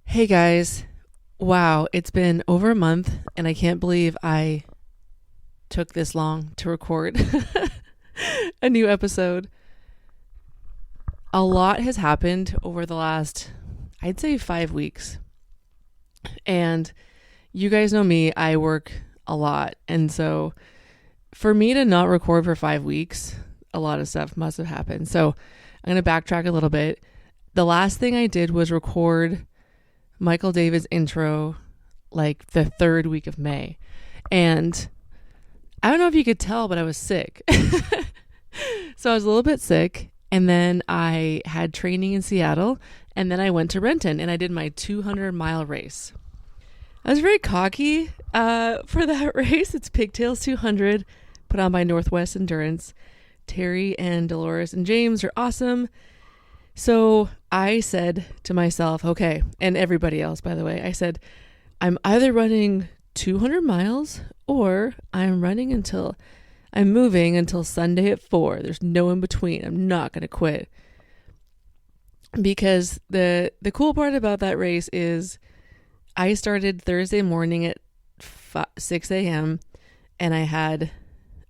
Hey guys. Wow, it's been over a month and I can't believe I took this long to record a new episode. A lot has happened over the last, I'd say 5 weeks. And you guys know me, I work a lot. And so for me to not record for 5 weeks, a lot of stuff must have happened. So I'm going to backtrack a little bit. The last thing I did was record Michael David's intro like the third week of May. And I don't know if you could tell, but I was sick. So I was a little bit sick. And then I had training in Seattle. And then I went to Renton and I did my 200-mile race. I was very cocky for that race. It's Pigtails 200 put on by Northwest Endurance. Terry and Dolores and James are awesome. So I said to myself, okay, and everybody else, by the way, I said, I'm either running 200 miles or I'm moving until Sunday at 4. There's no in between. I'm not going to quit. Because the cool part about that race is I started Thursday morning at 6 a.m. and I had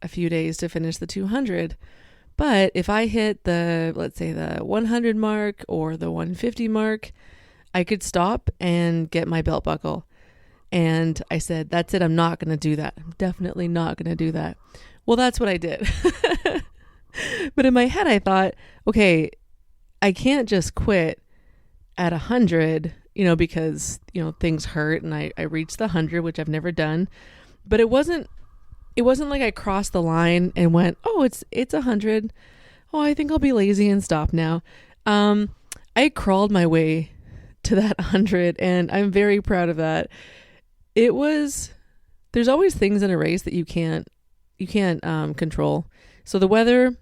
a few days to finish the 200. But if I hit let's say the 100 mark or the 150 mark, I could stop and get my belt buckle. And I said, that's it. I'm not going to do that. I'm definitely not going to do that. Well, that's what I did. But in my head, I thought, okay, I can't just quit at 100, because, things hurt and I reached the 100, which I've never done. But it wasn't like I crossed the line and went, oh, it's 100. Oh, I think I'll be lazy and stop now. I crawled my way to that 100 and I'm very proud of that. There's always things in a race that you can't control. So the weather,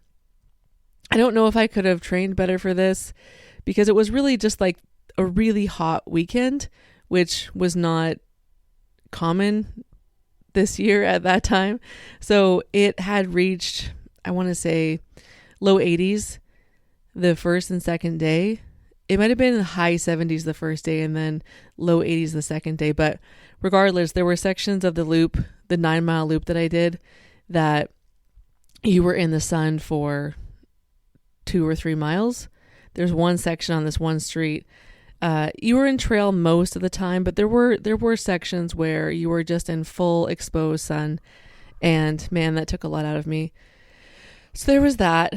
I don't know if I could have trained better for this because it was really just like a really hot weekend, which was not common this year at that time. So it had reached, I want to say, low 80s the first and second day. It might have been in the high 70s the first day and then low 80s the second day. But regardless, there were sections of the loop, the 9-mile loop that I did, that you were in the sun for 2 or 3 miles. There's one section on this one street. You were in trail most of the time, but there were sections where you were just in full exposed sun, and man, that took a lot out of me. So there was that.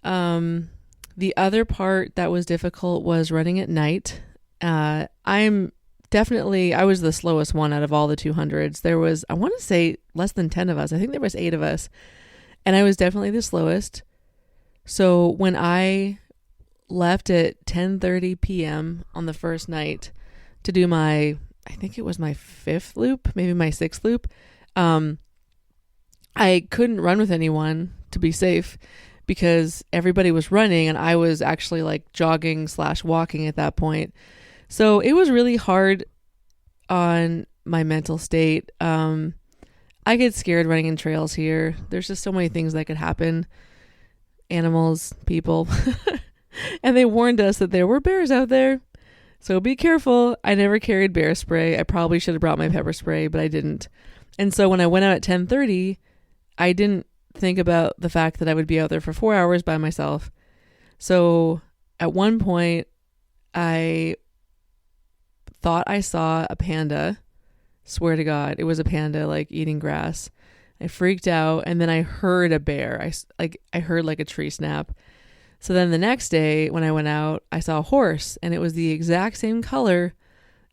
The other part that was difficult was running at night. I was the slowest one out of all the 200s. There was, I want to say, less than 10 of us. I think there was 8 of us, and I was definitely the slowest. So when I left at 10:30 p.m. on the first night to do I think it was my 5th loop, maybe my 6th loop. I couldn't run with anyone to be safe because everybody was running and I was actually like jogging/walking at that point. So it was really hard on my mental state. I get scared running in trails here. There's just so many things that could happen. Animals, people. And they warned us that there were bears out there. So be careful. I never carried bear spray. I probably should have brought my pepper spray, but I didn't. And so when I went out at 10:30, I didn't think about the fact that I would be out there for 4 hours by myself. So at one point, I thought I saw a panda. Swear to God, it was a panda like eating grass. I freaked out and then I heard a bear. I heard like a tree snap. So then the next day when I went out, I saw a horse and it was the exact same color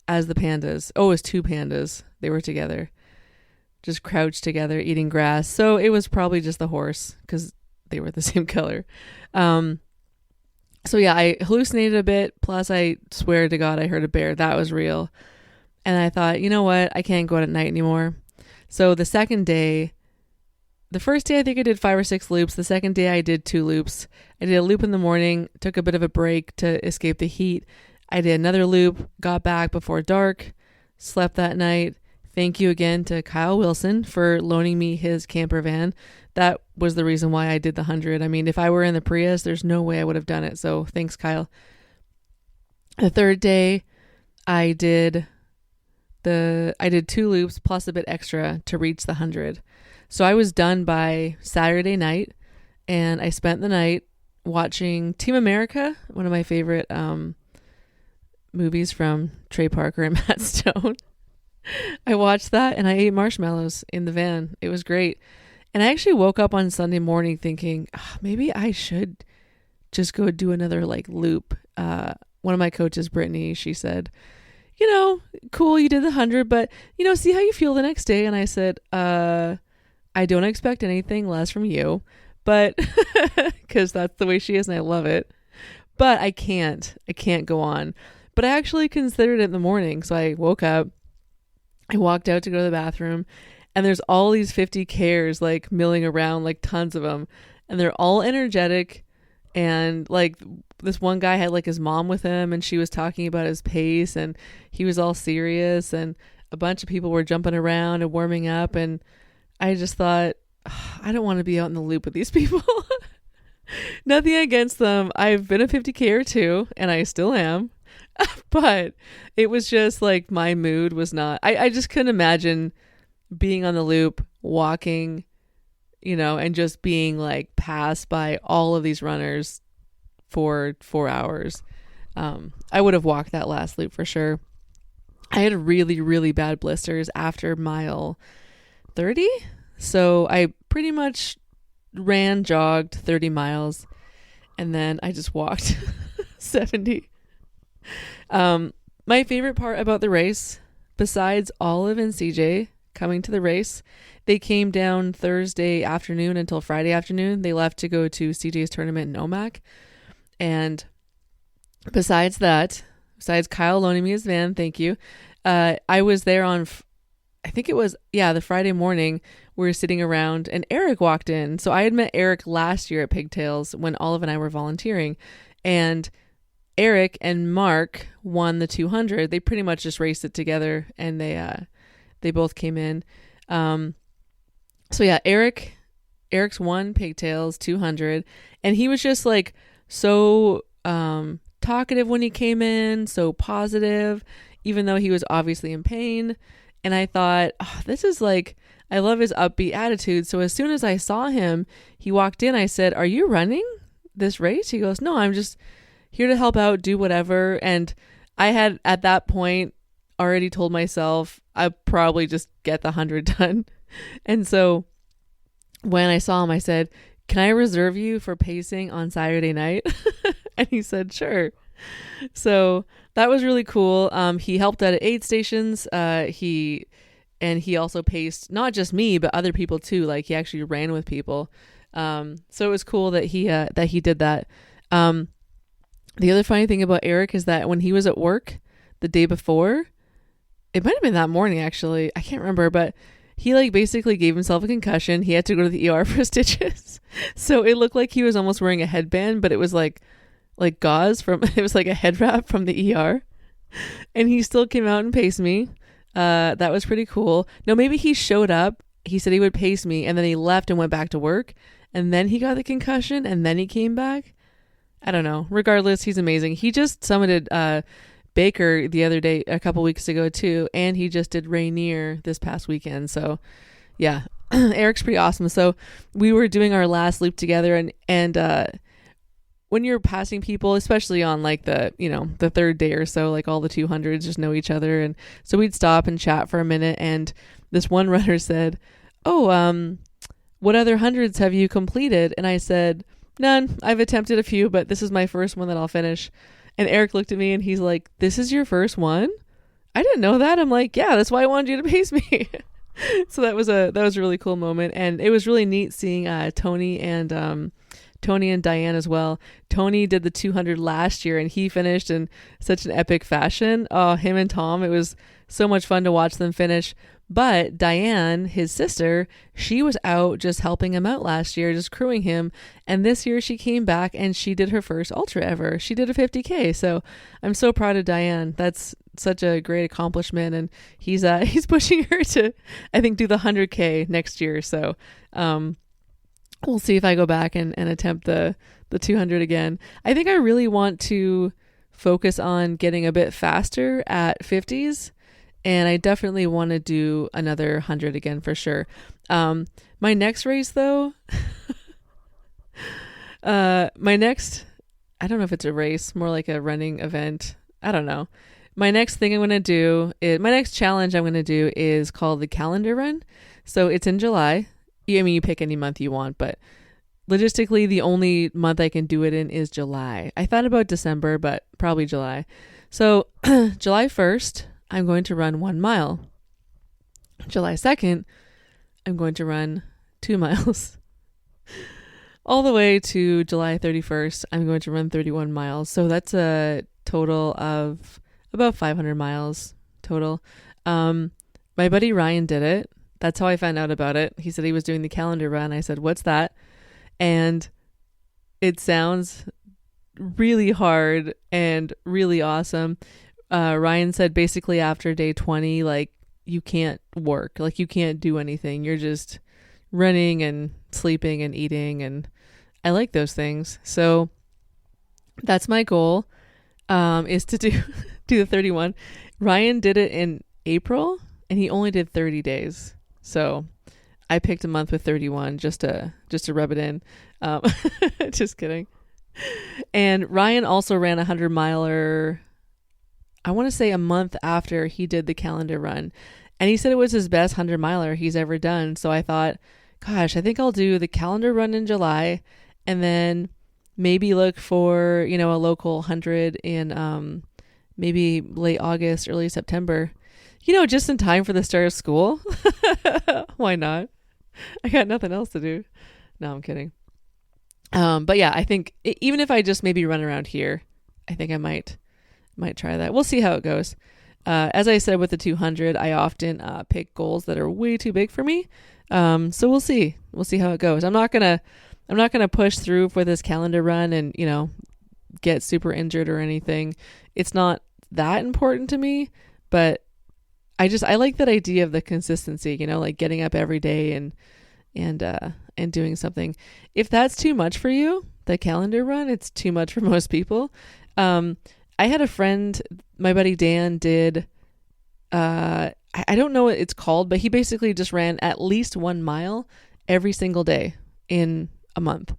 as the pandas. Oh, it was 2 pandas. They were together, just crouched together eating grass. So it was probably just the horse because they were the same color. So yeah, I hallucinated a bit. Plus I swear to God, I heard a bear. That was real. And I thought, you know what? I can't go out at night anymore. So the second day, the first day I think I did 5 or 6 loops. The second day I did 2 loops. I did a loop in the morning, took a bit of a break to escape the heat. I did another loop, got back before dark, slept that night. Thank you again to Kyle Wilson for loaning me his camper van. That was the reason why I did the 100. I mean, if I were in the Prius, there's no way I would have done it. So thanks, Kyle. The third day, I did 2 loops plus a bit extra to reach the 100. So I was done by Saturday night, and I spent the night watching Team America, one of my favorite movies from Trey Parker and Matt Stone. I watched that and I ate marshmallows in the van. It was great. And I actually woke up on Sunday morning thinking, maybe I should just go do another like loop. One of my coaches, Brittany, she said, cool, you did the 100, but see how you feel the next day. And I said, I don't expect anything less from you, but because that's the way she is and I love it. But I can't go on. But I actually considered it in the morning. So I woke up, I walked out to go to the bathroom, and there's all these 50Kers like milling around, like tons of them. And they're all energetic. And like this one guy had like his mom with him, and she was talking about his pace, and he was all serious, and a bunch of people were jumping around and warming up. And I just thought, I don't want to be out in the loop with these people. Nothing against them. I've been a 50K or two, and I still am. But it was just like my mood was not, I just couldn't imagine being on the loop, walking, and just being like passed by all of these runners for 4 hours. I would have walked that last loop for sure. I had really, really bad blisters after mile 30. So I pretty much jogged 30 miles, and then I just walked 70. My favorite part about the race, besides Olive and CJ coming to the race, they came down Thursday afternoon until Friday afternoon. They left to go to CJ's tournament in Omak. And besides Kyle loaning me his van, thank you. I was there on, I think it was, the Friday morning. We were sitting around and Eric walked in. So I had met Eric last year at Pigtails when Olive and I were volunteering. And Eric and Mark won the 200. They pretty much just raced it together, and they both came in. So yeah, Eric's won Pigtails 200, and he was just like so talkative when he came in, so positive, even though he was obviously in pain. And I thought, this is like, I love his upbeat attitude. So as soon as I saw him, he walked in. I said, "Are you running this race?" He goes, "No, I'm just here to help out, do whatever." And I had at that point already told myself I'd probably just get the 100 done. And so when I saw him, I said, "Can I reserve you for pacing on Saturday night?" And he said, "Sure." So that was really cool. He helped out at aid stations. He also paced not just me, but other people too. Like he actually ran with people. So it was cool that he did that. The other funny thing about Eric is that when he was at work the day before, it might have been that morning actually, I can't remember, but he like basically gave himself a concussion. He had to go to the ER for stitches. So it looked like he was almost wearing a headband, but it was like gauze it was like a head wrap from the ER. And he still came out and paced me. That was pretty cool. No, maybe he showed up. He said he would pace me, and then he left and went back to work, and then he got the concussion, and then he came back. I don't know. Regardless, he's amazing. He just summited Baker the other day, a couple weeks ago too, and he just did Rainier this past weekend. So yeah, Eric's pretty awesome. So we were doing our last loop together, and when you're passing people, especially on like the third day or so, like all the 200s just know each other, and so we'd stop and chat for a minute. And this one runner said, "Oh, what other hundreds have you completed?" And I said, "None. I've attempted a few, but this is my first one that I'll finish." And Eric looked at me and he's like, "This is your first one?" I didn't know that. I'm like, "Yeah, that's why I wanted you to pace me." So that was a really cool moment, and it was really neat seeing Tony and Diane as well. Tony did the 200 last year, and he finished in such an epic fashion. Oh, him and Tom, it was so much fun to watch them finish. But Diane, his sister, she was out just helping him out last year, just crewing him. And this year she came back and she did her first ultra ever. She did a 50K. So I'm so proud of Diane. That's such a great accomplishment. And he's pushing her to, I think, do the 100K next year. So we'll see if I go back and attempt the 200 again. I think I really want to focus on getting a bit faster at 50s. And I definitely want to do another 100 again for sure. My next race though, I don't know if it's a race, more like a running event. I don't know. My next challenge I'm going to do is called the calendar run. So it's in July. You pick any month you want, but logistically the only month I can do it in is July. I thought about December, but probably July. So July 1st, I'm going to run 1 mile. July 2nd, I'm going to run 2 miles. All the way to July 31st, I'm going to run 31 miles. So that's a total of about 500 miles total. My buddy Ryan did it. That's how I found out about it. He said he was doing the calendar run. I said, "What's that?" And it sounds really hard and really awesome. Ryan said basically after day 20, like, you can't work, like you can't do anything. You're just running and sleeping and eating, and I like those things. So that's my goal, is to do the 31. Ryan did it in April and he only did 30 days. So I picked a month with 31 just to rub it in. Just kidding. And Ryan also ran a 100-miler, I want to say a month after he did the calendar run. And he said it was his best 100-miler he's ever done. So I thought, gosh, I think I'll do the calendar run in July and then maybe look for, a local 100 in maybe late August, early September, just in time for the start of school. Why not? I got nothing else to do. No, I'm kidding. But yeah, I think even if I just maybe run around here, I think I might try that. We'll see how it goes. As I said with the 200, I often pick goals that are way too big for me. So we'll see. We'll see how it goes. I'm not gonna push through for this calendar run and get super injured or anything. It's not that important to me, but I like that idea of the consistency. Like getting up every day and doing something. If that's too much for you, the calendar run, it's too much for most people. I had a friend, my buddy Dan, did, I don't know what it's called, but he basically just ran at least 1 mile every single day in a month.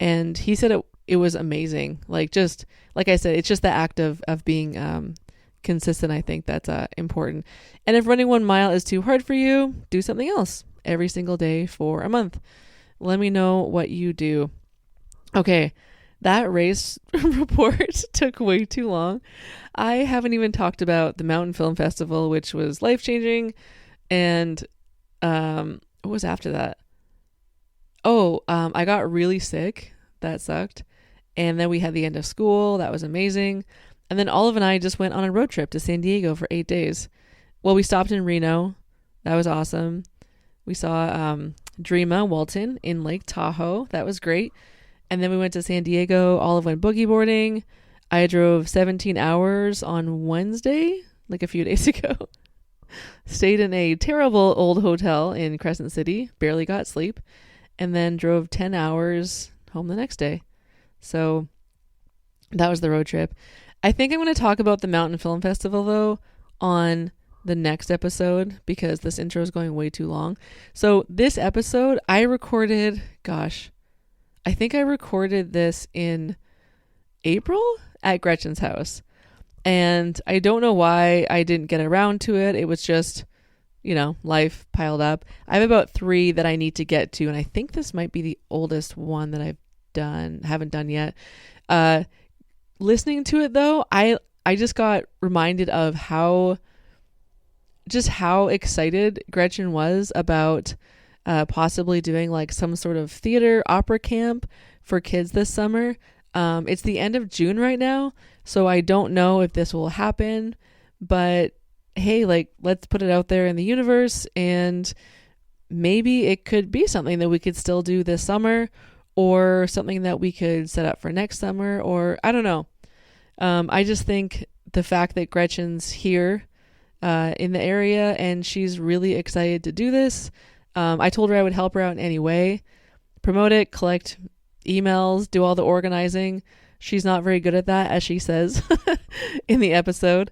And he said it was amazing. Like I said, it's just the act of being consistent. I think that's important. And if running 1 mile is too hard for you, do something else every single day for a month. Let me know what you do. Okay. That race report took way too long. I haven't even talked about the Mountain Film Festival, which was life-changing. And what was after that? I got really sick. That sucked. And then we had the end of school. That was amazing. And then Olive and I just went on a road trip to San Diego for 8 days. Well, we stopped in Reno. That was awesome. We saw Dreama Walton in Lake Tahoe. That was great. And then we went to San Diego. Olive went boogie boarding. I drove 17 hours on Wednesday, like a few days ago. Stayed in a terrible old hotel in Crescent City. Barely got sleep. And then drove 10 hours home the next day. So that was the road trip. I think I'm going to talk about the Mountain Film Festival, though, on the next episode because this intro is going way too long. So this episode, I recorded, I think I recorded this in April at Gretchen's house. And I don't know why I didn't get around to it. It was just, life piled up. I have about 3 that I need to get to. And I think this might be the oldest one that haven't done yet. Listening to it though, I just got reminded of how excited Gretchen was about possibly doing like some sort of theater opera camp for kids this summer. It's the end of June right now, so I don't know if this will happen, but hey, like, let's put it out there in the universe, and maybe it could be something that we could still do this summer, or something that we could set up for next summer, or I don't know. I just think the fact that Gretchen's here in the area and she's really excited to do this. I told her I would help her out in any way, promote it, collect emails, do all the organizing. She's not very good at that, as she says in the episode.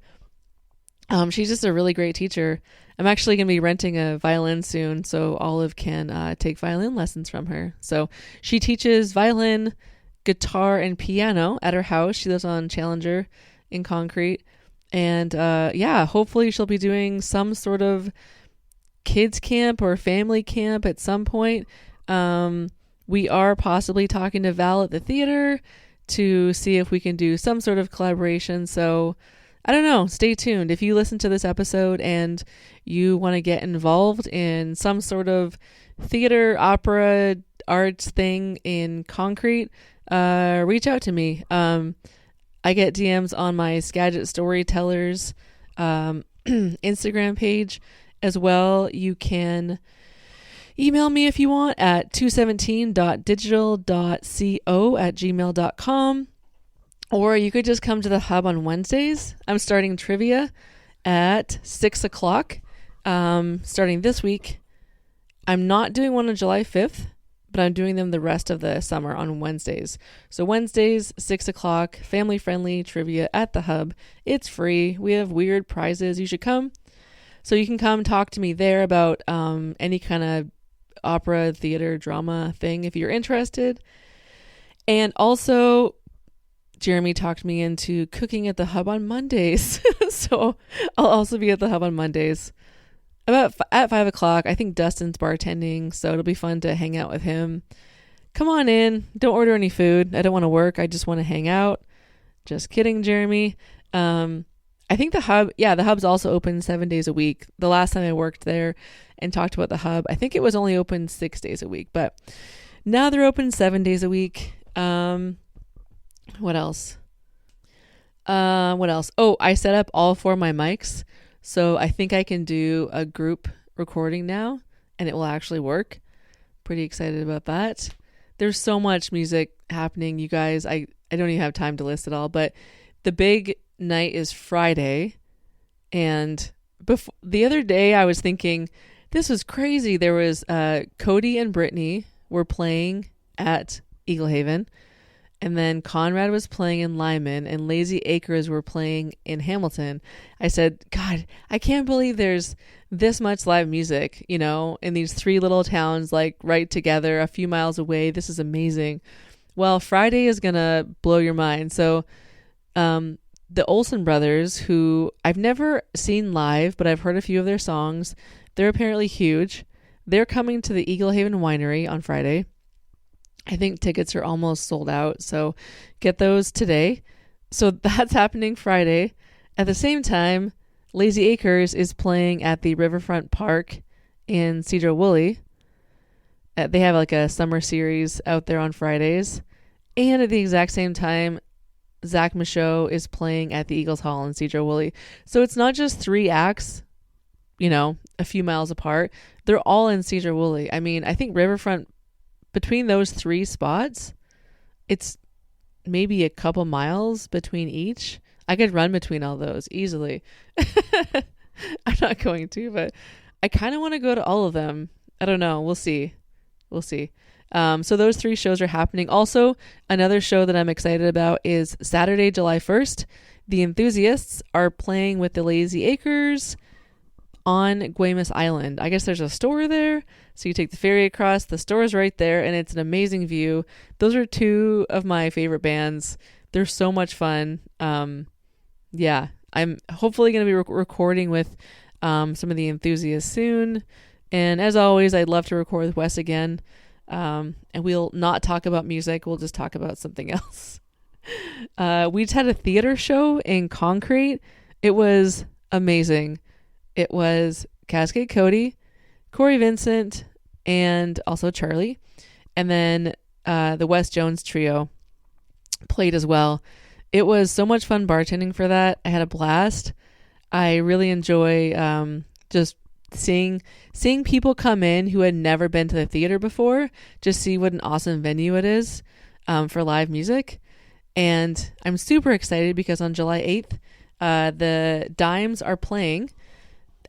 She's just a really great teacher. I'm actually going to be renting a violin soon, so Olive can take violin lessons from her. So she teaches violin, guitar, and piano at her house. She lives on Challenger in Concrete. And hopefully she'll be doing some sort of kids camp or family camp at some point. We are possibly talking to Val at the theater to see if we can do some sort of collaboration. So I don't know. Stay tuned. If you listen to this episode and you want to get involved in some sort of theater, opera, arts thing in Concrete, reach out to me. I get DMs on my Skagit Storytellers Instagram page as well. You can email me if you want at 217.digital.co@gmail.com. Or you could just come to the hub on Wednesdays. I'm starting trivia at 6 o'clock starting this week. I'm not doing one on July 5th, but I'm doing them the rest of the summer on Wednesdays. So Wednesdays, 6 o'clock, family-friendly trivia at the hub. It's free. We have weird prizes. You should come. So you can come talk to me there about any kind of opera, theater, drama thing if you're interested. And also, Jeremy talked me into cooking at the hub on Mondays. So I'll also be at the hub on Mondays at 5 o'clock. I think Dustin's bartending, so it'll be fun to hang out with him. Come on in. Don't order any food. I don't want to work. I just want to hang out. Just kidding, Jeremy. I think the hub's also open 7 days a week. The last time I worked there and talked about the hub, I think it was only open 6 days a week, but now they're open 7 days a week. What else? Oh, I set up all 4 of my mics. So I think I can do a group recording now and it will actually work. Pretty excited about that. There's so much music happening, you guys. I don't even have time to list it all, but the big night is Friday. And the other day I was thinking, this was crazy. There was Cody and Brittany were playing at Eagle Haven. And then Conrad was playing in Lyman and Lazy Acres were playing in Hamilton. I said, God, I can't believe there's this much live music, in these 3 little towns, like right together a few miles away. This is amazing. Well, Friday is going to blow your mind. So, the Olsen brothers, who I've never seen live, but I've heard a few of their songs. They're apparently huge. They're coming to the Eagle Haven Winery on Friday. I think tickets are almost sold out, so get those today. So that's happening Friday. At the same time, Lazy Acres is playing at the Riverfront Park in Cedar-Woolley. They have like a summer series out there on Fridays. And at the exact same time, Zach Michaud is playing at the Eagles Hall in Cedar-Woolley. So it's not just 3 acts, a few miles apart. They're all in Cedar-Woolley. I mean, I think Riverfront, between those 3 spots, it's maybe a couple miles between each. I could run between all those easily. I'm not going to, but I kind of want to go to all of them. I don't know. We'll see. So those 3 shows are happening. Also, another show that I'm excited about is Saturday, July 1st. The Enthusiasts are playing with the Lazy Acres on Guaymas Island. I guess there's a store there. So you take the ferry across, the store is right there, and it's an amazing view. Those are 2 of my favorite bands. They're so much fun. I'm hopefully going to be recording with some of the Enthusiasts soon. And as always, I'd love to record with Wes again. And we'll not talk about music. We'll just talk about something else. We just had a theater show in Concrete. It was amazing. It was Cascade Cody, Corey Vincent, and also Charlie. And then the Wes Jones trio played as well. It was so much fun bartending for that. I had a blast. I really enjoy just seeing people come in who had never been to the theater before, just see what an awesome venue it is for live music. And I'm super excited because on July 8th, the Dimes are playing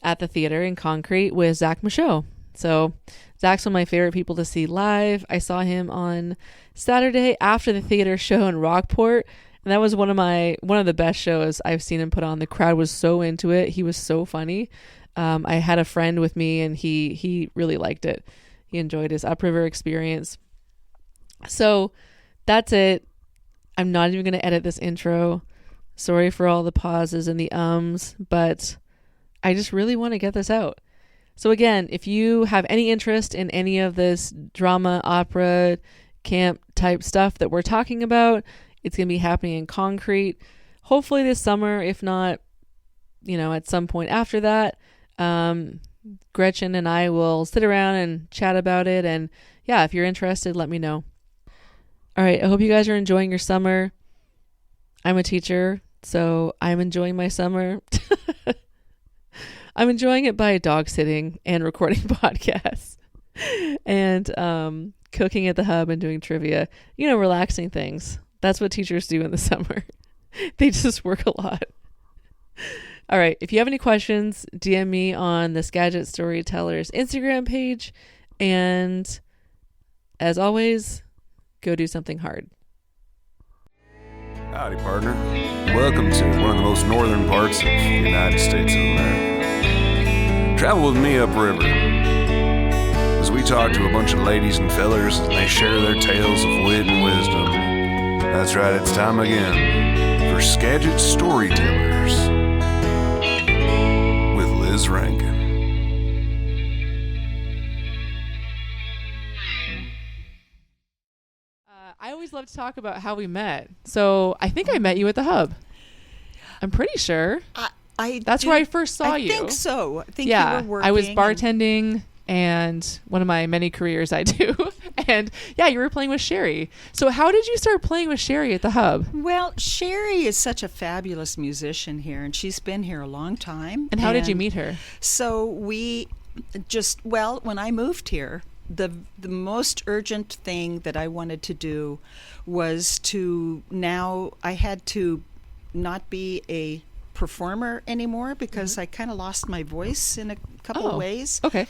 at the theater in Concrete with Zach Michaud. So Zach's one of my favorite people to see live. I saw him on Saturday after the theater show in Rockport. And that was one of the best shows I've seen him put on. The crowd was so into it. He was so funny. I had a friend with me, and he really liked it. He enjoyed his upriver experience. So that's it. I'm not even going to edit this intro. Sorry for all the pauses and the ums, but I just really want to get this out. So again, if you have any interest in any of this drama, opera, camp type stuff that we're talking about, it's going to be happening in concrete, hopefully this summer, if not, at some point after that. Gretchen and I will sit around and chat about it. And yeah, if you're interested, let me know. All right. I hope you guys are enjoying your summer. I'm a teacher, so I'm enjoying my summer. I'm enjoying it by dog sitting and recording podcasts and cooking at the hub and doing trivia, relaxing things. That's what teachers do in the summer. They just work a lot. All right. If you have any questions, DM me on the Skagit Storytellers Instagram page. And as always, go do something hard. Howdy, partner. Welcome to one of the most northern parts of the United States of America. Travel with me upriver as we talk to a bunch of ladies and fellers and they share their tales of wit and wisdom. That's right, it's time again for Skagit Storytellers with Liz Rankin. I always love to talk about how we met. So I think I met you at the hub. I'm pretty sure. That's where I first saw you. I think so. I think you were working. I was bartending and one of my many careers I do. And yeah, you were playing with Sherry. So how did you start playing with Sherry at the hub? Well, Sherry is such a fabulous musician here, and she's been here a long time. And how did you meet her? So when I moved here, the most urgent thing that I wanted to do was I had to not be a performer anymore because I kind of lost my voice in a couple of ways. Okay.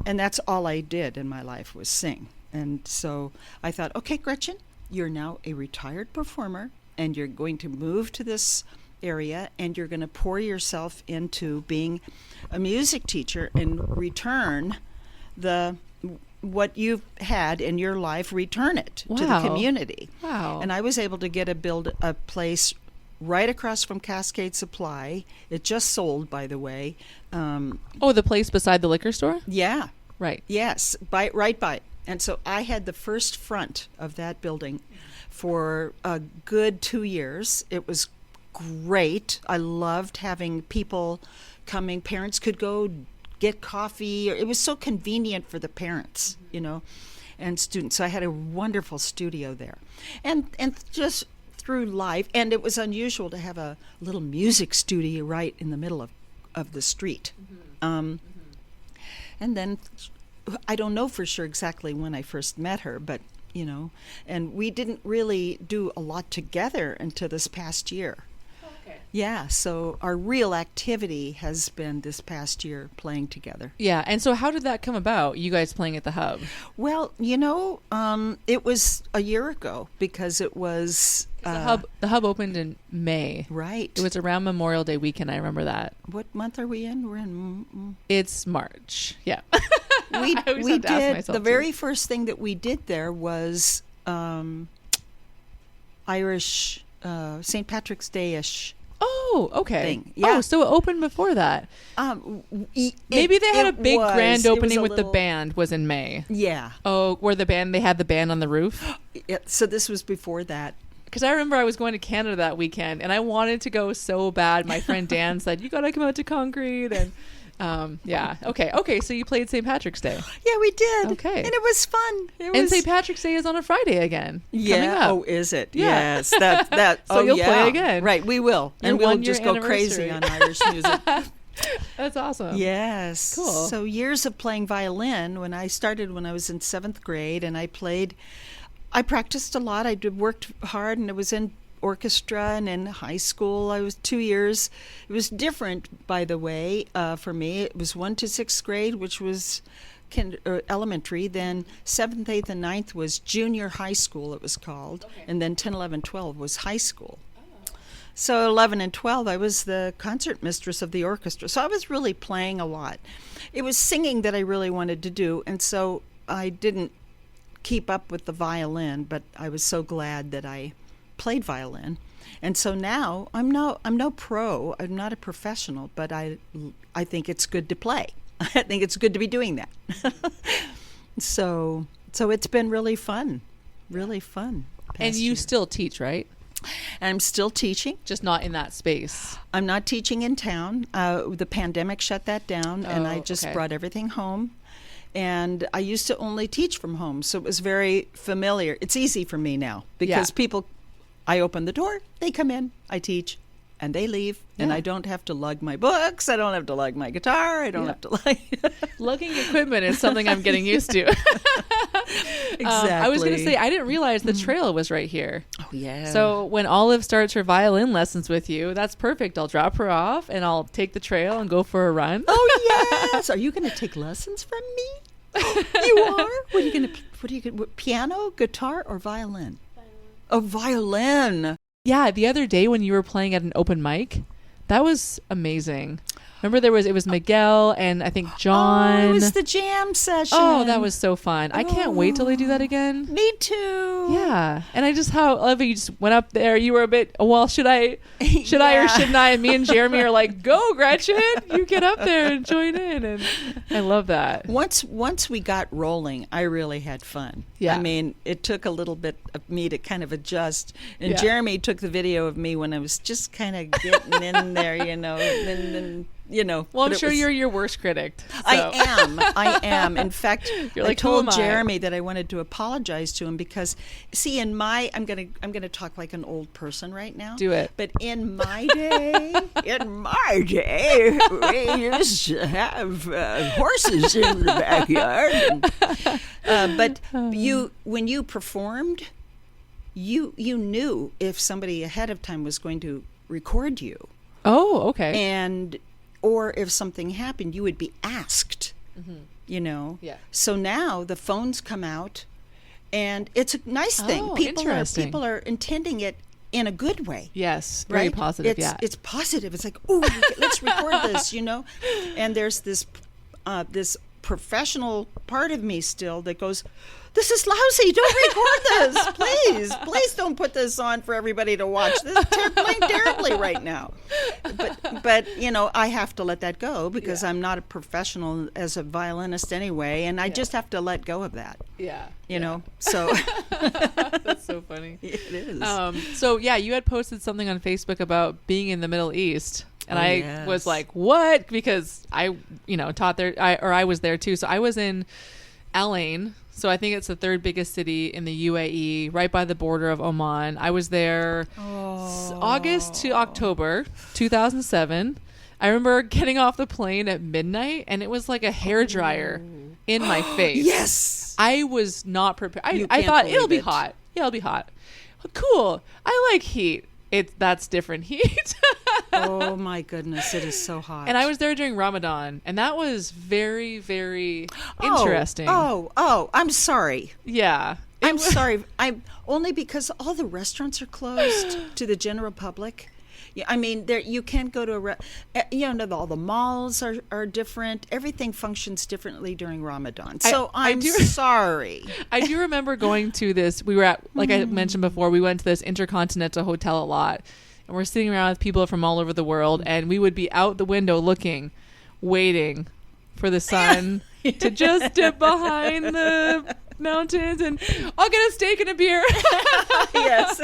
And that's all I did in my life was sing. And so I thought, okay, Gretchen, you're now a retired performer and you're going to move to this area and you're going to pour yourself into being a music teacher and return what you've had in your life, return it to the community. Wow. And I was able to build a place right across from Cascade Supply. It just sold, by the way. The place beside the liquor store? Yeah. Right. Yes, right by it. And so I had the first front of that building for a good 2 years. It was great. I loved having people coming. Parents could go get coffee. It was so convenient for the parents, and students. So I had a wonderful studio there. And just through life, and it was unusual to have a little music studio right in the middle of the street. And then I don't know for sure exactly when I first met her, but, and we didn't really do a lot together until this past year. Okay. Yeah, so our real activity has been this past year playing together. Yeah, and so how did that come about, you guys playing at the hub? Well, it was a year ago because it was... The hub opened in May. Right. It was around Memorial Day weekend, I remember that. What month are we in? We're in... It's March, yeah. We did, the very first thing that we did there was Irish, St. Patrick's Day-ish. Oh, okay. Thing. Yeah. Oh, so it opened before that. Maybe they had a big grand opening with the band was in May. Yeah. Oh, they had the band on the roof? Yeah, so this was before that. Because I remember I was going to Canada that weekend, and I wanted to go so bad. My friend Dan said, you got to come out to Concrete. And yeah. Okay. So you played St. Patrick's Day. Yeah, we did. Okay. And it was fun. And St. Patrick's Day is on a Friday again. Yeah. Coming up. Oh, is it? Yeah. Yes. That. So you'll play again. Right. We will. And we'll just go crazy on Irish music. That's awesome. Yes. Cool. So years of playing violin. When I started when I was in 7th grade, and I practiced a lot. I worked hard, and I was in orchestra, and in high school I was 2 years. It was different, by the way, for me. It was 1 to 6th grade, which was elementary. Then 7th, 8th, and 9th was junior high school, it was called. Okay. And then 10, 11, 12 was high school. So 11 and 12, I was the concert mistress of the orchestra. So I was really playing a lot. It was singing that I really wanted to do, and so I didn't keep up with the violin, but I was so glad that I played violin. And so now I'm no pro. I'm not a professional, but I think it's good to play. I think it's good to be doing that. So it's been really fun. Really fun. And you still teach, right? And I'm still teaching. Just not in that space. I'm not teaching in town. The pandemic shut that down, and I just brought everything home. And I used to only teach from home, so it was very familiar. It's easy for me now because people, I open the door, they come in, I teach, and they leave. Yeah. And I don't have to lug my books. I don't have to lug my guitar. I don't have to lugging equipment is something I'm getting used to. Exactly. I was going to say, I didn't realize the trail was right here. Oh, yeah. So when Olive starts her violin lessons with you, that's perfect. I'll drop her off and I'll take the trail and go for a run. Oh, yes. Are you going to take lessons from me? You are? What are you going to, piano, guitar, or violin? Violin. Oh, violin. Yeah, the other day when you were playing at an open mic, that was amazing. Remember it was Miguel and I think John. Oh, it was the jam session. Oh, that was so fun. I can't wait till they do that again. Me too. Yeah. And I love it. You just went up there. You were a bit, well, should I or shouldn't I? And me and Jeremy are like, go, Gretchen. You get up there and join in. And I love that. Once we got rolling, I really had fun. Yeah. I mean, it took a little bit of me to kind of adjust. And Jeremy took the video of me when I was just kind of getting in there, and well, I'm sure you're your worst critic. So. I am. In fact, I told Jeremy that I wanted to apologize to him because, see, I'm gonna talk like an old person right now. Do it. But in my day, we used to have horses in the backyard. But when you performed, you knew if somebody ahead of time was going to record you. Oh, okay. Or if something happened, you would be asked, Yeah. So now the phones come out, and it's a nice thing. People are intending it in a good way. Yes, very positive. It's positive. It's like, oh, let's record this, And there's this professional part of me still that goes, this is lousy. Don't record this. Please don't put this on for everybody to watch. This is playing terribly right now. But I have to let that go because I'm not a professional as a violinist anyway, and I just have to let go of that. Yeah. So. That's so funny. It is. So, you had posted something on Facebook about being in the Middle East. And I was like, what? Because I, taught there, I was there too. So I was in Al Ain. So I think it's the third biggest city in the UAE, right by the border of Oman. I was there August to October 2007. I remember getting off the plane at midnight, and it was like a hairdryer in my face. Yes. I was not prepared. I thought it'll be hot. Yeah, it'll be hot. Cool. I like heat. That's different heat. Oh my goodness, it is so hot. And I was there during Ramadan, and that was very, very interesting. Oh, I'm sorry. Yeah. I'm sorry. I'm only because all the restaurants are closed to the general public. Yeah, I mean, you can't go to all the malls are different. Everything functions differently during Ramadan. So I'm sorry. I do remember going to this. We were at, like I mentioned before, we went to this Intercontinental Hotel a lot. And we're sitting around with people from all over the world. And we would be out the window looking, waiting for the sun to just dip behind the mountains, and I'll get a steak and a beer. Yes.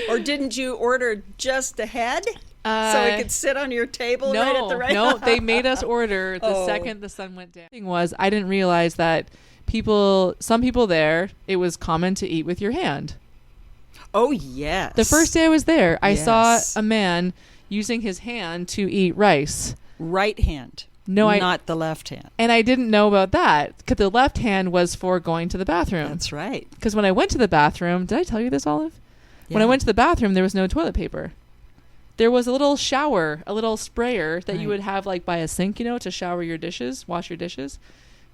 Or didn't you order just a head so it could sit on your table right at the right? No, they made us order the second the sun went down. The thing was, I didn't realize that some people there, it was common to eat with your hand. Oh, yes. The first day I was there, I saw a man using his hand to eat rice. Right hand. No, not the left hand. And I didn't know about that because the left hand was for going to the bathroom. That's right. Because when I went to the bathroom, did I tell you this, Olive? Yeah. When I went to the bathroom, there was no toilet paper. There was a little shower, a little sprayer that you would have like by a sink, to shower your dishes, wash your dishes.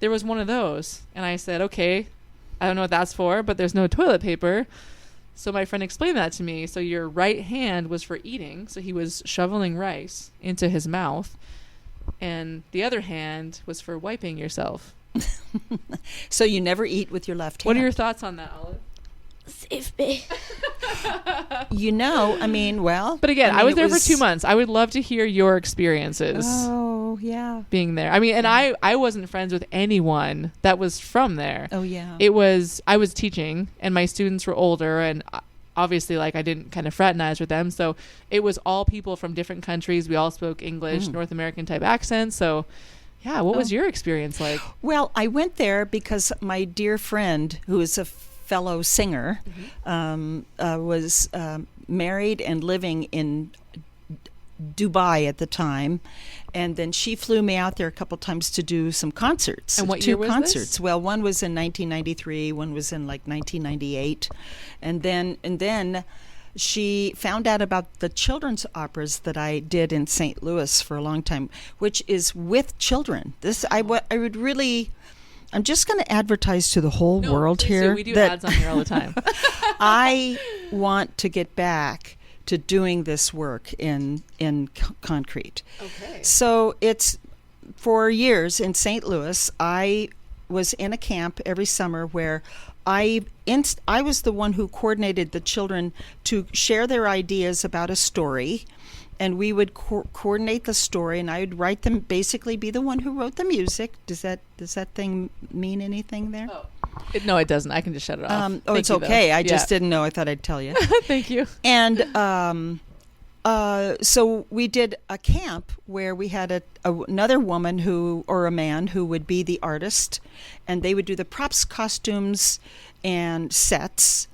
There was one of those. And I said, okay, I don't know what that's for, but there's no toilet paper. So my friend explained that to me. So your right hand was for eating. So he was shoveling rice into his mouth. And the other hand was for wiping yourself. So you never eat with your left hand. What are your thoughts on that, Olive? Save me. I mean, well. But again, I was there for 2 months. I would love to hear your experiences. Oh, yeah. Being there. I mean, and I wasn't friends with anyone that was from there. Oh, yeah. I was teaching, and my students were older, and obviously, like, I didn't kind of fraternize with them. So it was all people from different countries. We all spoke English, North American type accents. So, yeah, what was your experience like? Well, I went there because my dear friend, who is a fellow singer, was married and living in Dubai at the time, and then she flew me out there a couple times to do some concerts. And what two year was concerts. this? Well, one was in 1993, one was in like 1998, and then she found out about the children's operas that I did in St. Louis for a long time, which is with children. I would really. I'm just going to advertise to the whole world here. We do ads on here all the time. I want to get back to doing this work in concrete. Okay. So it's for years in St. Louis. I was in a camp every summer where I was the one who coordinated the children to share their ideas about a story. And we would coordinate the story, and I would write them. Basically, be the one who wrote the music. Does that thing mean anything there? Oh. No, it doesn't. I can just shut it off. Thank It's you, okay. though. I just didn't know. I thought I'd tell you. Thank you. And so we did a camp where we had another woman or a man who would be the artist, and they would do the props, costumes, and sets.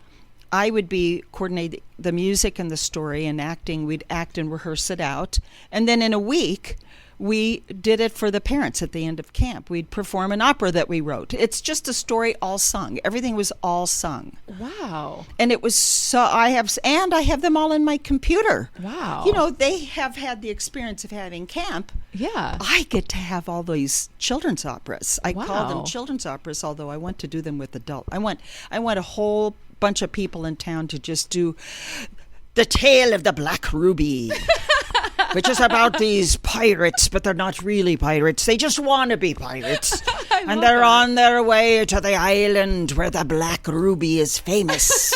I would be coordinating the music and the story and acting. We'd act and rehearse it out. And then in a week, we did it for the parents at the end of camp. We'd perform an opera that we wrote. It's just a story all sung. Everything was all sung. Wow. And it was so, I have them all in my computer. Wow. You know, they have had the experience of having camp. Yeah. I get to have all these children's operas. I call Wow. them children's operas, although I want to do them with adults. I want a whole bunch of people in town to just do The Tale of the Black Ruby, which is about these pirates, but they're not really pirates. They just want to be pirates. And they're on their way to the island where the Black Ruby is famous.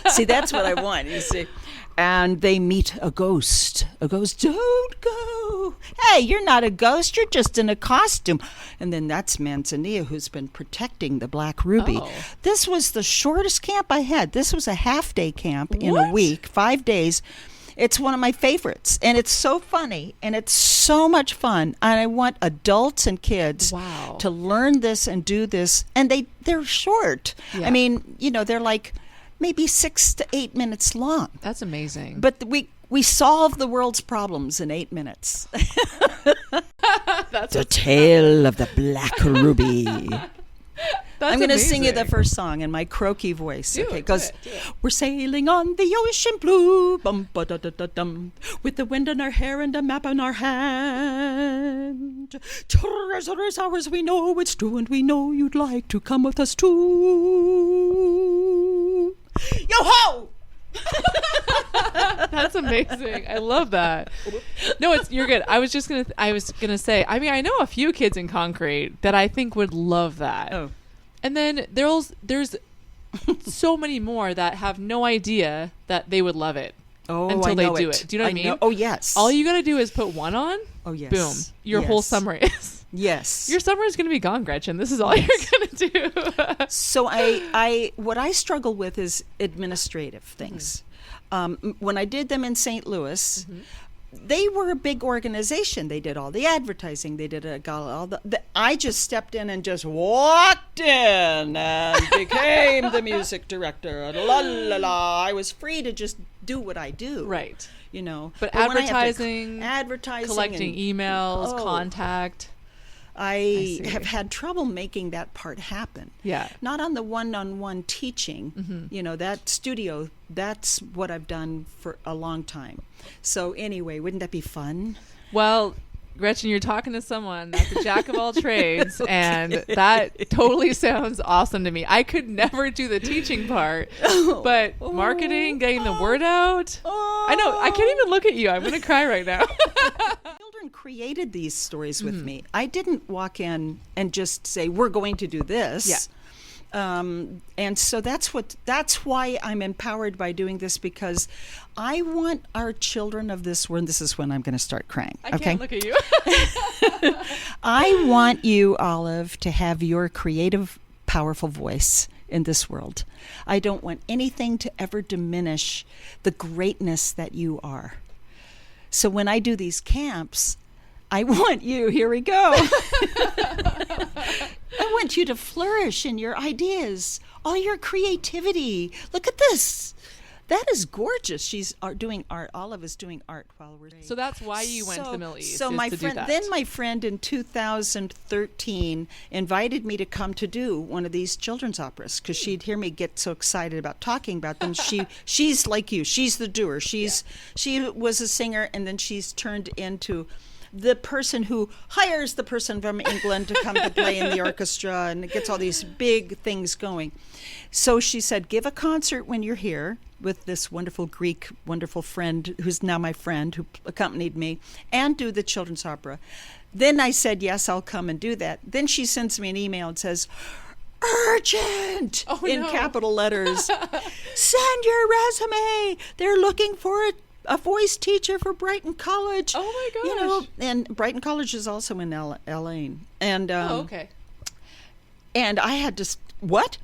See, that's what I want, you see. And they meet a ghost. A ghost, don't go. Hey, you're not a ghost. You're just in a costume. And then that's Manzanilla, who's been protecting the Black Ruby. Oh. This was the shortest camp I had. This was a half-day camp in What? a week, 5 days. It's one of my favorites. And it's so funny. And it's so much fun. And I want adults and kids Wow. to learn this and do this. And they're short. Yeah. I mean, they're like maybe 6 to 8 minutes long. That's amazing. But we solve the world's problems in 8 minutes. That's The Tale of the Black Ruby. I'm going to sing you the amazing. first song in my croaky voice, Do okay? it, Because do it. we're sailing on the ocean blue, bum ba da da da dum, with the wind in our hair and a map in our hand. Treasure is ours, we know it's true, and we know you'd like to come with us too. Yo ho! That's amazing. I love that. No, you're good. I was gonna say. I mean, I know a few kids in concrete that I think would love that. Oh. And then there's so many more that have no idea that they would love it until I they know do it. Do you know what I mean? know. Oh, yes. All you gotta do is put one on. Oh, yes. Boom. Your whole Yes. summer is. Yes. Your summer is gonna be gone, Gretchen. This is all you're gonna do. So what I struggle with is administrative things. When I did them in St. Louis, they were a big organization. They did all the advertising. They did all the. I just stepped in and just walked in and became the music director. La la la. I was free to just do what I do. Right. But when I have to- advertising, and collecting emails, Oh. contact. I see. have had trouble making that part happen. Yeah. Not on the one-on-one teaching. That studio, that's what I've done for a long time. So anyway, wouldn't that be fun? Well, Gretchen, you're talking to someone that's a jack of all trades, and that totally sounds awesome to me. I could never do the teaching part, but marketing, getting the word out. I know. I can't even look at you. I'm going to cry right now. Children created these stories with me. I didn't walk in and just say, we're going to do this. Yeah. And so that's why I'm empowered by doing this, because I want our children of this world, this is when I'm going to start crying. I can't look at you. I want you, Olive, to have your creative, powerful voice in this world. I don't want anything to ever diminish the greatness that you are. So when I do these camps, I want you, here we go. I want you to flourish in your ideas, all your creativity. Look at this. That is gorgeous. She's doing art. Olive is doing art while we're. So that's why you went to the Middle East. So my friend, then my friend in 2013 invited me to come to do one of these children's operas, because she'd hear me get so excited about talking about them. She's like you. She's the doer. She was a singer, and then she's turned into the person who hires the person from England to come to play in the orchestra, and it gets all these big things going. So she said, give a concert when you're here with this wonderful friend, who's now my friend, who accompanied me, and do the children's opera. Then I said, yes, I'll come and do that. Then she sends me an email and says, urgent, in capital letters. Send your resume. They're looking for a voice teacher for Brighton College. Oh my gosh. And Brighton College is also in LA. And okay. And I had to what?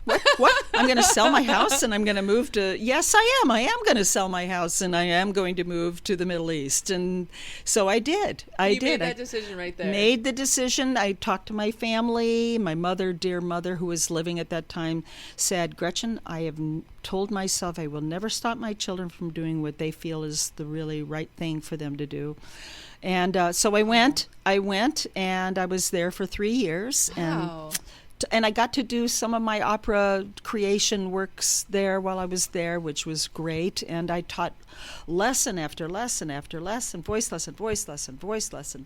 I'm going to sell my house and I'm going to move to, yes, I am going to sell my house and I am going to move to the Middle East. And so I did. You made that decision right there. Made the decision. I talked to my family. My mother, dear mother, who was living at that time, said, Gretchen, I have told myself I will never stop my children from doing what they feel is the really right thing for them to do. And so I went and I was there for 3 years. Wow. And I got to do some of my opera creation works there while I was there, which was great. And I taught lesson after lesson after lesson, voice lesson,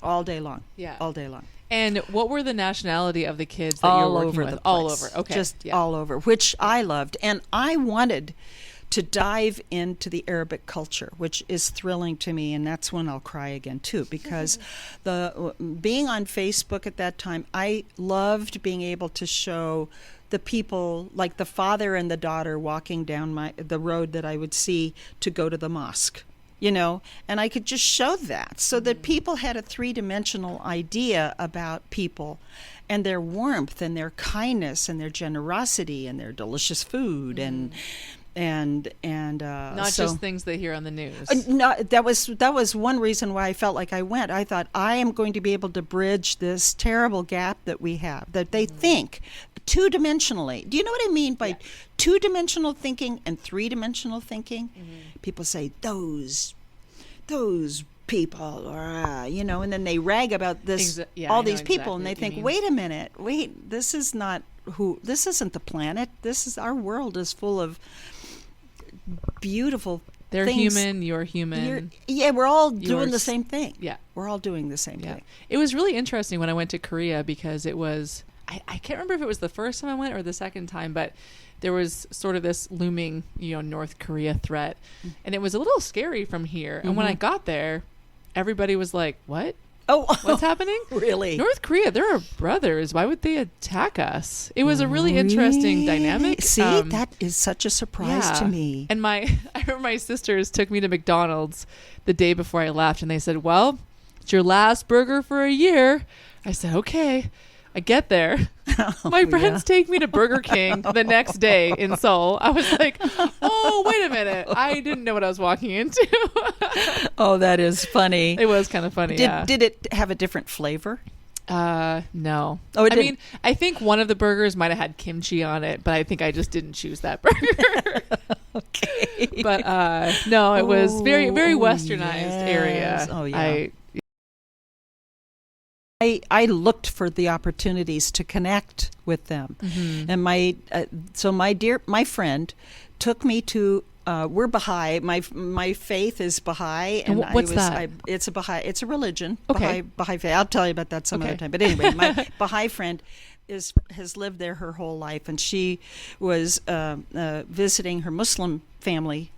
all day long. Yeah. All day long. And what were the nationality of the kids that you were working with? All over. Okay. Just all over, which I loved. And I wanted to dive into the Arabic culture, which is thrilling to me, and that's when I'll cry again too, because being on Facebook at that time, I loved being able to show the people, like the father and the daughter walking down the road that I would see to go to the mosque, and I could just show that so that people had a three-dimensional idea about people and their warmth and their kindness and their generosity and their delicious food and not just things they hear on the news. No, that was one reason why I felt like I went. I thought I am going to be able to bridge this terrible gap that we have, that they think two-dimensionally. Do you know what I mean by two-dimensional thinking and three-dimensional thinking? Mm-hmm. People say those people, or and then they rag about this all these people, and they think, wait a minute, this is not this isn't the planet. This is our world is full of beautiful They're things. Human, you're human. We're all doing the same thing. Yeah. We're all doing the same thing. It was really interesting when I went to Korea, because it was, I can't remember if it was the first time I went or the second time, but there was sort of this looming, North Korea threat. And it was a little scary from here. Mm-hmm. And when I got there, everybody was like, what? Oh, what's happening? Really? North Korea, they're our brothers. Why would they attack us? It was a really interesting dynamic. See, that is such a surprise to me. And I remember my sisters took me to McDonald's the day before I left, and they said, well, it's your last burger for a year. I said, okay. I get there. My friends take me to Burger King the next day in Seoul. I was like, oh, wait a minute. I didn't know what I was walking into. Oh, that is funny. It was kind of funny, Did it have a different flavor? No. Oh, it didn't. I mean, I think one of the burgers might have had kimchi on it, but I think I just didn't choose that burger. Okay. But no, it was very, very westernized area. Oh, yeah. I looked for the opportunities to connect with them. Mm-hmm. And my friend took me to we're Baha'i. My faith is Baha'i, and what's that? It's a Baha'i. It's a religion. Okay. Baha'i faith. I'll tell you about that some other time. But anyway, my Baha'i friend has lived there her whole life, and she was visiting her Muslim family,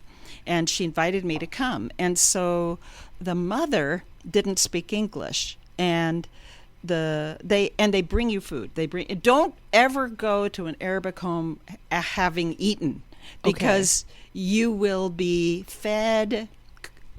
and she invited me to come. And so the mother didn't speak English, and they bring you food. Don't ever go to an Arabic home having eaten, because you will be fed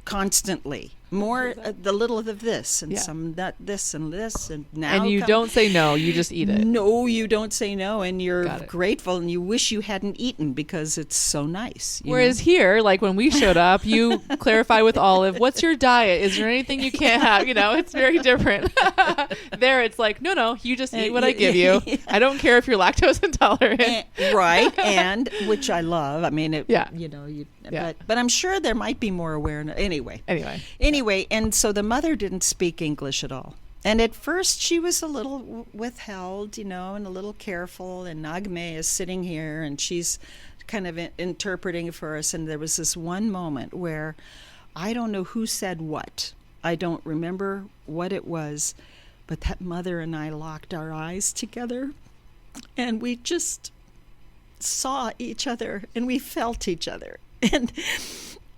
constantly. More the little of this and some that this and this and now. And you don't say no, you just eat it. No, you don't say no, and you're grateful, and you wish you hadn't eaten because it's so nice. Whereas here, like when we showed up, you clarify with Olive, what's your diet? Is there anything you can't have? It's very different. There, it's like, no, you just eat what I give you. I don't care if you're lactose intolerant. Right, and which I love. I mean, but I'm sure there might be more awareness. Anyway, and so the mother didn't speak English at all. And at first she was a little withheld, and a little careful. And Nagme is sitting here, and she's kind of interpreting for us. And there was this one moment where I don't know who said what. I don't remember what it was. But that mother and I locked our eyes together, and we just saw each other, and we felt each other.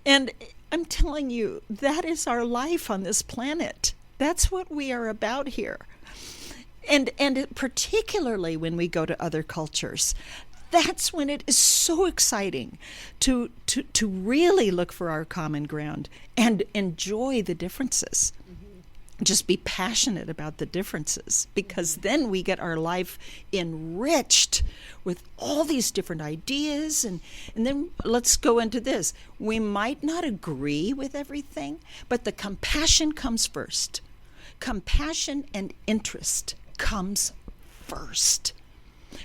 And I'm telling you, that is our life on this planet. That's what we are about here. And particularly when we go to other cultures, that's when it is so exciting to really look for our common ground and enjoy the differences. Just be passionate about the differences, because then we get our life enriched with all these different ideas. And then let's go into this. We might not agree with everything, but the compassion comes first. Compassion and interest comes first.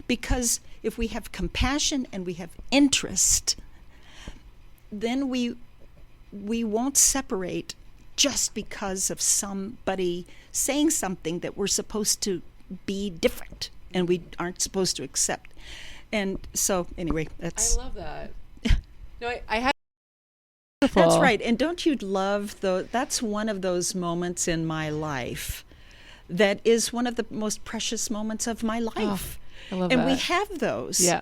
Because if we have compassion and we have interest, then we won't separate just because of somebody saying something that we're supposed to be different and we aren't supposed to accept. And so anyway, that's... I love that. No, I had... That's right. And don't you love that's one of those moments in my life that is one of the most precious moments of my life. I love and that. we have those. Yeah.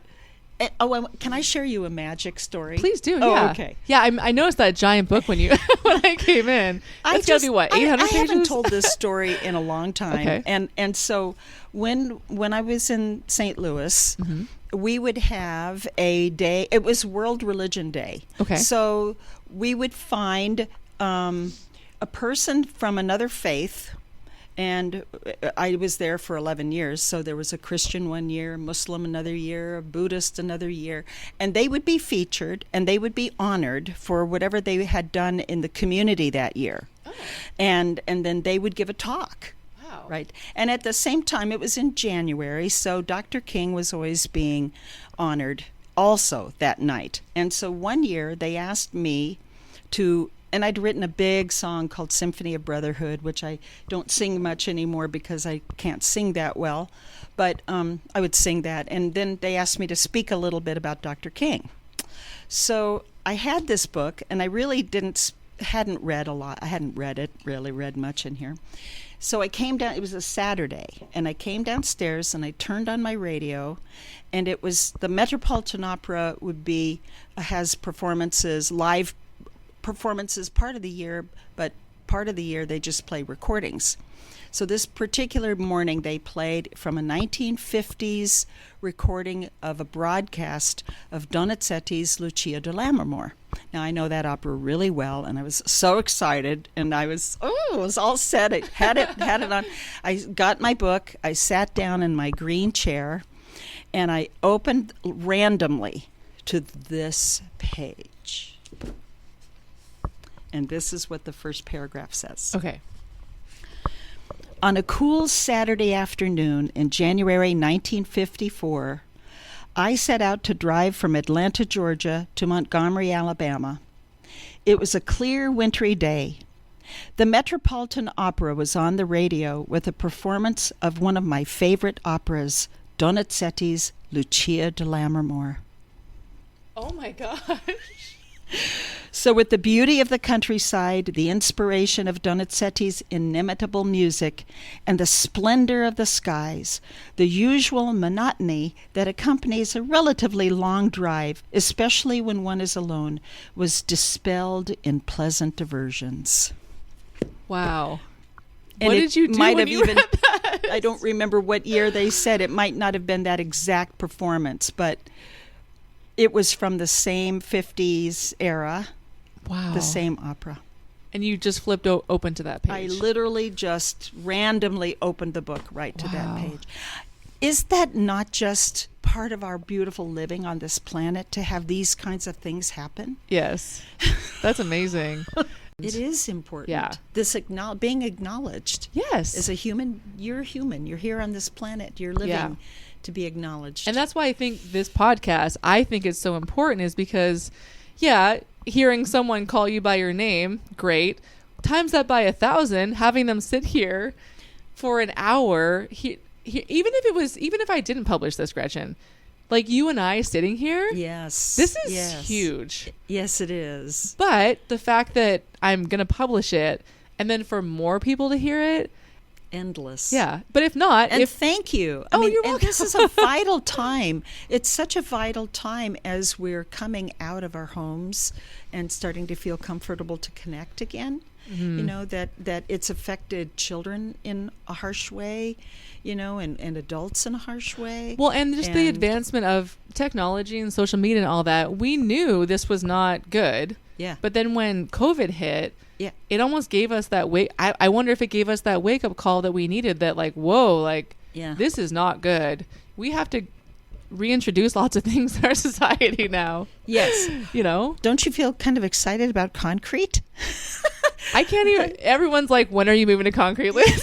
Can I share you a magic story? Please do. Oh, yeah. okay. Yeah, I noticed that giant book when I came in. It's got to be what, 800 pages? I haven't told this story in a long time. Okay. And so when I was in St. Louis, we would have a day. It was World Religion Day. Okay. So we would find a person from another faith. And I was there for 11 years. So there was a Christian one year, a Muslim another year, a Buddhist another year. And they would be featured and they would be honored for whatever they had done in the community that year. Oh. And then they would give a talk. Wow. Right. And at the same time, it was in January. So Dr. King was always being honored also that night. And so one year they asked me to... And I'd written a big song called Symphony of Brotherhood, which I don't sing much anymore because I can't sing that well. But I would sing that. And then they asked me to speak a little bit about Dr. King. So I had this book, and I really hadn't read a lot. I hadn't really read much in here. So I came down, it was a Saturday, and I came downstairs and I turned on my radio, and it was the Metropolitan Opera has performances, live performances part of the year, but part of the year they just play recordings. So this particular morning they played from a 1950s recording of a broadcast of Donizetti's Lucia di Lammermoor. Now I know that opera really well, and I was so excited, and I was all set. I had it on. I got my book, I sat down in my green chair, and I opened randomly to this page. And this is what the first paragraph says. Okay. On a cool Saturday afternoon in January 1954, I set out to drive from Atlanta, Georgia to Montgomery, Alabama. It was a clear, wintry day. The Metropolitan Opera was on the radio with a performance of one of my favorite operas, Donizetti's Lucia di Lammermoor. Oh my gosh. So with the beauty of the countryside, the inspiration of Donizetti's inimitable music, and the splendor of the skies, the usual monotony that accompanies a relatively long drive, especially when one is alone, was dispelled in pleasant diversions. Wow. And What did you do might when have you even, read that? I don't remember what year they said. It might not have been that exact performance, but it was from the same 50s era. Wow. The same opera. And you just flipped open to that I page. literally just randomly opened the book right to that Wow. page. Is that not just part of our beautiful living on this planet to have these kinds of things happen? Yes. That's amazing. It is important. Yeah. This being acknowledged Yes. as a human. You're human. You're here on this planet. You're living Yeah. to be acknowledged. And that's why I think this podcast, I think it's so important, is because, yeah, hearing someone call you by your name, great. Times that by 1,000, having them sit here for an hour, even if I didn't publish this, Gretchen, like you and I sitting here, yes. this is huge. Yes, it is. But the fact that I'm going to publish it and then for more people to hear it, Endless. yeah. But if not, And thank you. Oh, you're and welcome. this is a vital time. It's such a vital time as we're coming out of our homes and starting to feel comfortable to connect again. Mm-hmm. You know, that it's affected children in a harsh way, you know, and adults in a harsh way. Well, and just the advancement of technology and social media and all that, we knew this was not good. Yeah. But then when COVID hit, Yeah. it almost gave us that I wonder if it gave us that wake up call that we needed, that like, whoa, like Yeah. this is not good. We have to reintroduce lots of things in our society now. Yes. You know? Don't you feel kind of excited about concrete? I can't even, everyone's like, when are you moving to concrete, Liz?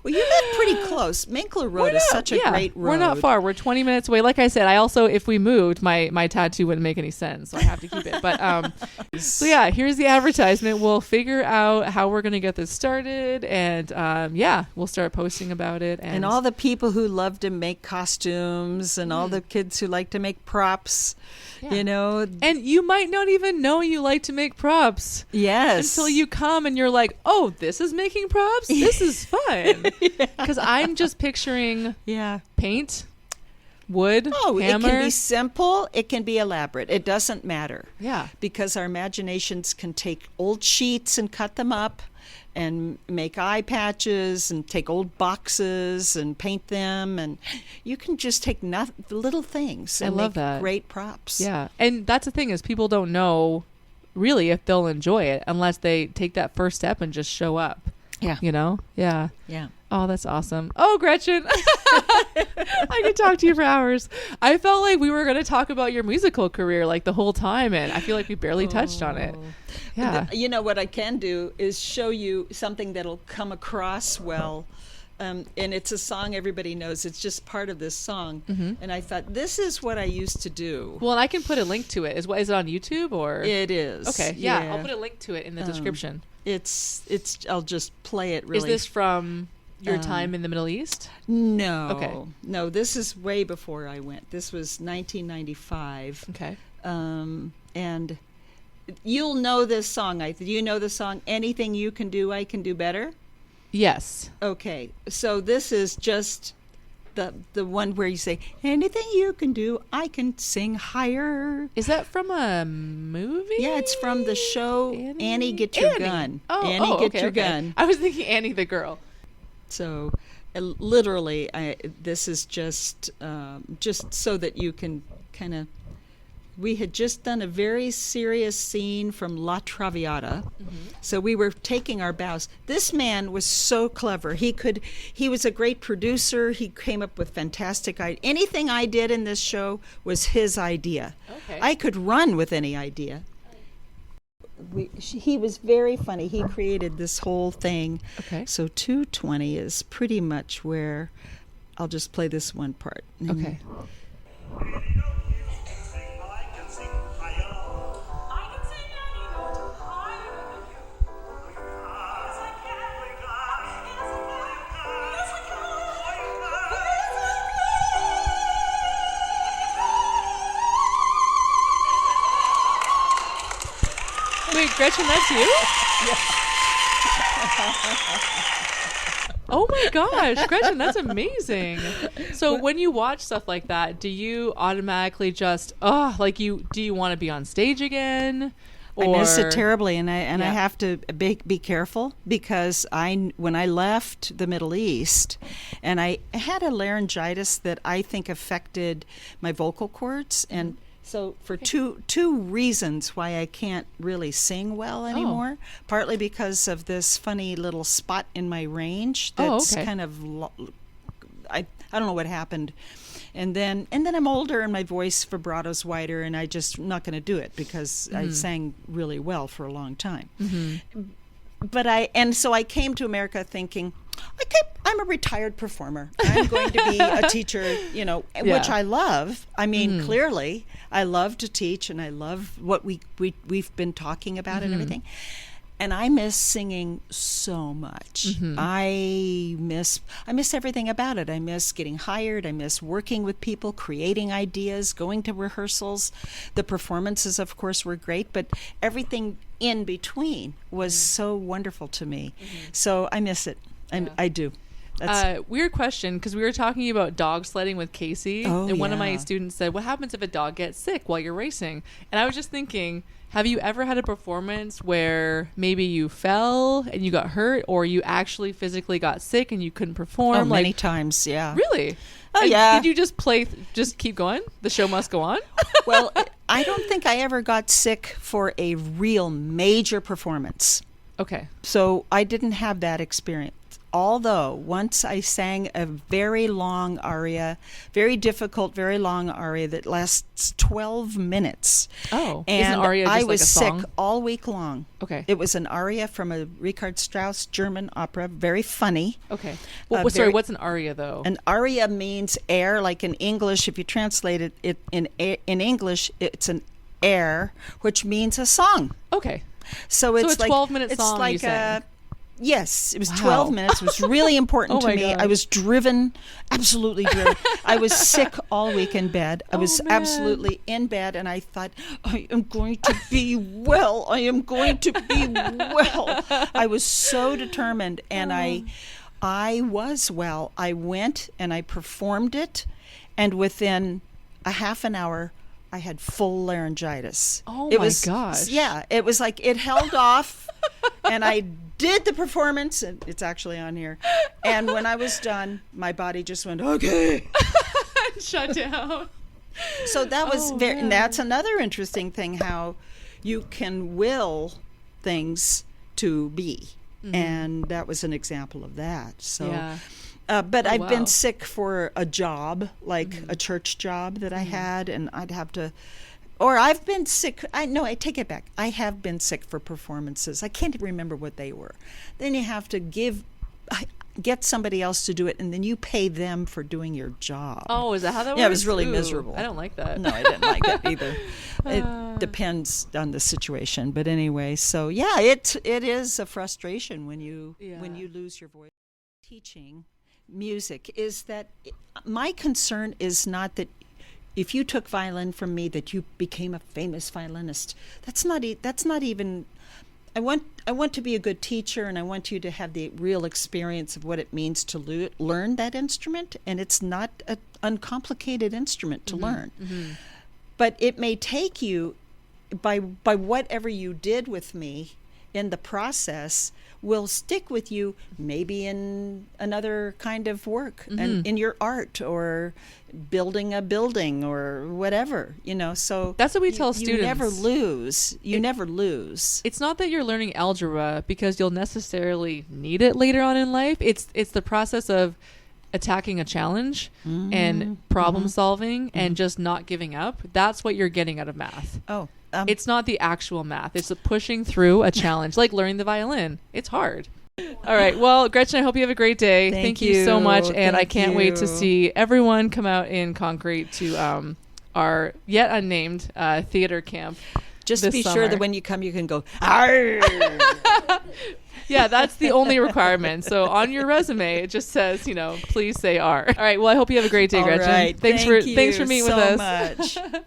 Well, you live pretty close. Minkler Road is such a great road. We're not far. We're 20 minutes away. Like I said, I also, if we moved, my tattoo wouldn't make any sense, so I have to keep it. But so yeah, here's the advertisement. We'll figure out how we're gonna get this started, and yeah, we'll start posting about it. And all the people who love to make costumes, and all the kids who like to make props, you know. And you might not even know you like to make props. Yes. Until you come and you're like, oh, this is making props? This is fun. Because I'm just picturing paint, wood, Oh, hammer. it can be simple. It can be elaborate. It doesn't matter. Yeah. Because our imaginations can take old sheets and cut them up and make eye patches and take old boxes and paint them. And you can just take little things and love make that. great props. Yeah. And that's the thing, is people don't know really if they'll enjoy it unless they take that first step and just show up. Yeah. You know? Yeah. Yeah. Oh, that's awesome. Oh, Gretchen. I could talk to you for hours. I felt like we were going to talk about your musical career like the whole time, and I feel like we barely touched on it. Yeah. You know, what I can do is show you something that'll come across well. And it's a song everybody knows. It's just part of this song. And I thought, this is what I used to do. Well, and I can put a link to it. Is it on YouTube or? It is. Okay. Yeah. I'll put a link to it in the description. It's. I'll just play it really. Is this from your time in the Middle East? No. Okay. No, this is way before I went. This was 1995. Okay. And you'll know this song. Do you know the song, Anything You Can Do, I Can Do Better? Yes. Okay. So this is just the one where you say, anything you can do, I can sing higher. Is that from a movie? Yeah, it's from the show Annie Get Your Gun. Oh, Annie Get Your Gun. I was thinking Annie the girl. So literally, this is just so that you can kind of. We had just done a very serious scene from La Traviata, so we were taking our bows. This man was so clever. He was a great producer. He came up with fantastic ideas. Anything I did in this show was his idea. Okay. I could run with any idea. He was very funny. He created this whole thing. Okay. So 220 is pretty much where I'll just play this one part. Okay. Gretchen, that's you? Oh my gosh, Gretchen, that's amazing. So when you watch stuff like that, do you automatically just, do you want to be on stage again? I miss it terribly, and I have to be careful, because when I left the Middle East, and I had a laryngitis that I think affected my vocal cords, and so for two reasons why I can't really sing well anymore. Partly because of this funny little spot in my range that's kind of I don't know what happened. And then I'm older and my voice vibrato's wider, and I just not going to do it because I sang really well for a long time. So I came to America thinking, I'm a retired performer. I'm going to be a teacher, which I love. I mean, clearly, I love to teach, and I love what we've been talking about and everything. And I miss singing so much. I miss everything about it. I miss getting hired. I miss working with people, creating ideas, going to rehearsals. The performances, of course, were great, but everything in between was so wonderful to me. So I miss it. I do. Weird question, because we were talking about dog sledding with Casey, and one of my students said, what happens if a dog gets sick while you're racing? And I was just thinking, have you ever had a performance where maybe you fell and you got hurt, or you actually physically got sick and you couldn't perform? Many times, yeah. Really? Oh, and yeah. Did you just just keep going? The show must go on? Well, I don't think I ever got sick for a real major performance. Okay. So I didn't have that experience. Although once I sang a very long aria, very difficult, very long aria that lasts 12 minutes. Oh, and is an aria just I like was a sick song? all week long. Okay. It was an aria from a Richard Strauss German opera, very funny. Okay. Well, sorry, what's an aria though? An aria means air, like in English. If you translate it in English, it's an air, which means a song. Okay. So it's a 12-minute it's song like you sang. Yes, it was 12 minutes. It was really important to me. God. I was driven, absolutely driven. I was sick all week in bed. I was absolutely in bed, and I thought, I am going to be well. I am going to be well. I was so determined, and I was well. I went and I performed it, and within a half an hour, I had full laryngitis. Oh, my gosh. Yeah, it was like it held off, and I did the performance, and it's actually on here. And when I was done, my body just went, okay. Shut down. So that was and that's another interesting thing, how you can will things to be. And that was an example of that. So. Yeah. But I've been sick for a job, like a church job that I had, and I'd have to, or I've been sick. I take it back. I have been sick for performances. I can't remember what they were. Then you have to get somebody else to do it, and then you pay them for doing your job. Oh, is that how that works? Yeah, it was really miserable. I don't like that. No, I didn't like it either. It depends on the situation. But anyway, so yeah, it is a frustration when you lose your voice. Teaching music is that my concern is not that if you took violin from me that you became a famous violinist. That's not even. I want to be a good teacher, and I want you to have the real experience of what it means to learn that instrument, and it's not an uncomplicated instrument to learn. But it may take you by whatever you did with me in the process will stick with you, maybe in another kind of work, and in your art, or building a building, or whatever, so that's what we tell students. You never lose. It's not that you're learning algebra because you'll necessarily need it later on in life. It's the process of attacking a challenge and problem solving and just not giving up. That's what you're getting out of math. It's not the actual math. It's the pushing through a challenge, like learning the violin. It's hard. All right. Well, Gretchen, I hope you have a great day. Thank you so much. And I can't wait to see everyone come out in concrete to our yet unnamed theater camp. Just be summer. sure that when you come, you can go, arr! Yeah, that's the only requirement. So on your resume, it just says, please say R. All right. Well, I hope you have a great day, Gretchen. All right. Thanks for meeting with us. Thank you so much.